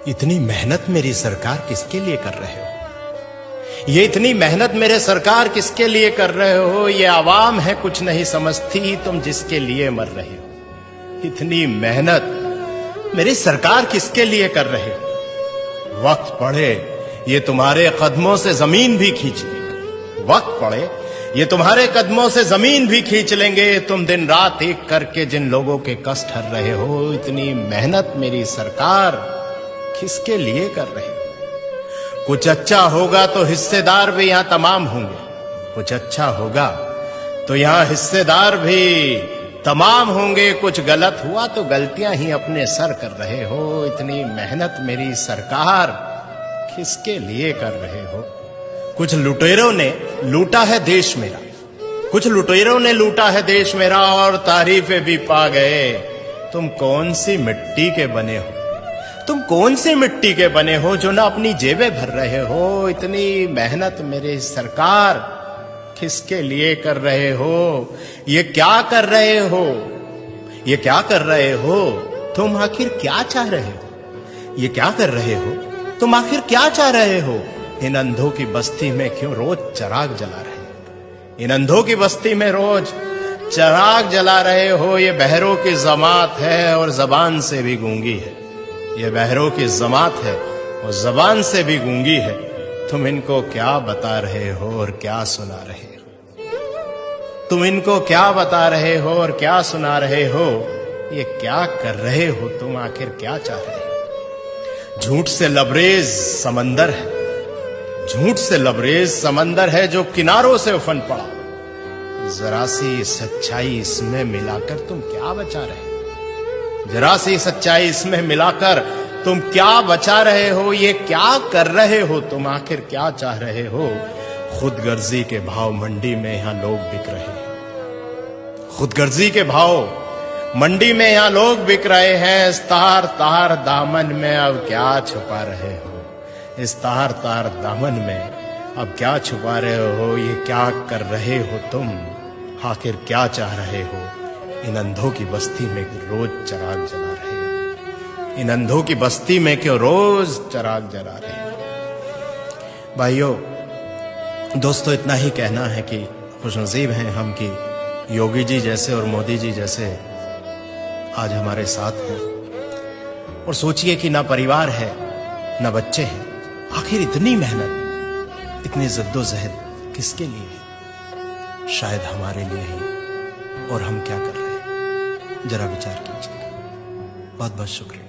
इतनी मेहनत मेरी सरकार किसके लिए कर रहे हो? ये इतनी मेहनत मेरे सरकार किसके लिए कर रहे हो? ये आवाम है कुछ नहीं समझती, तुम जिसके लिए मर रहे हो। इतनी मेहनत मेरी सरकार किसके लिए कर रहे हो? वक्त पड़े ये तुम्हारे कदमों से जमीन भी खींच लेंगे। वक्त पड़े ये तुम्हारे कदमों से जमीन भी खींच लेंगे। तुम दिन रात एक करके जिन लोगों के कष्ट हर रहे हो, इतनी मेहनत मेरी सरकार किसके लिए कर रहे हो? कुछ अच्छा होगा तो हिस्सेदार भी यहां तमाम होंगे। कुछ अच्छा होगा तो यहां हिस्सेदार भी तमाम होंगे। कुछ गलत हुआ तो गलतियां ही अपने सर कर रहे हो। इतनी मेहनत मेरी सरकार किसके लिए कर रहे हो? कुछ लुटेरों ने लूटा है देश मेरा, कुछ लुटेरों ने लूटा है देश मेरा और तारीफें भी पा गए। तुम कौन सी मिट्टी के बने हो? तुम कौन सी मिट्टी के बने हो जो ना अपनी जेबें भर रहे हो? इतनी मेहनत मेरी सरकार किसके लिए कर रहे हो? ये क्या कर रहे हो? ये क्या कर रहे हो? तुम आखिर क्या चाह रहे हो? ये क्या कर रहे हो? तुम आखिर क्या चाह रहे हो? इन अंधों की बस्ती में क्यों रोज चिराग जला रहे हो? इन अंधों की बस्ती में रोज चिराग जला रहे हो। ये बहरों की जमात है और जबान से भी गूंगी है। ये बहरों की जमात है और जबान से भी गूंगी है। तुम इनको क्या बता रहे हो और क्या सुना रहे हो? तुम इनको क्या बता रहे हो और क्या सुना रहे हो? ये क्या कर रहे हो? तुम आखिर क्या चाह रहे हो? झूठ से लबरेज समंदर है, झूठ से लबरेज समंदर है जो किनारों से उफन पड़ा। जरा सी सच्चाई इसमें मिलाकर तुम क्या बचा रहे हो? जरा सी सच्चाई इसमें मिलाकर तुम क्या बचा रहे हो? ये क्या कर रहे हो? तुम आखिर क्या चाह रहे हो? खुदगर्जी के भाव मंडी में यहां लोग बिक रहे हैं। खुदगर्जी के भाव मंडी में यहां लोग बिक रहे हैं। इस तार तार दामन में अब क्या छुपा रहे हो? इस तार तार दामन में अब क्या छुपा रहे हो? ये क्या कर रहे हो तुम? आखिर क्या चाह रहे हो? इन अंधों की बस्ती में रोज चिराग जला रहे हो। इन अंधों की बस्ती में क्यों रोज चिराग जला रहे हो? भाइयों दोस्तों, इतना ही कहना है कि खुशनसीब हैं हम कि योगी जी जैसे और मोदी जी जैसे आज हमारे साथ हैं। और सोचिए कि ना परिवार है ना बच्चे हैं, आखिर इतनी मेहनत इतनी जद्दोजहद किसके लिए है? शायद हमारे लिए ही। और हम क्या कर रहे हैं जरा विचार कीजिएगा। बहुत बहुत शुक्रिया।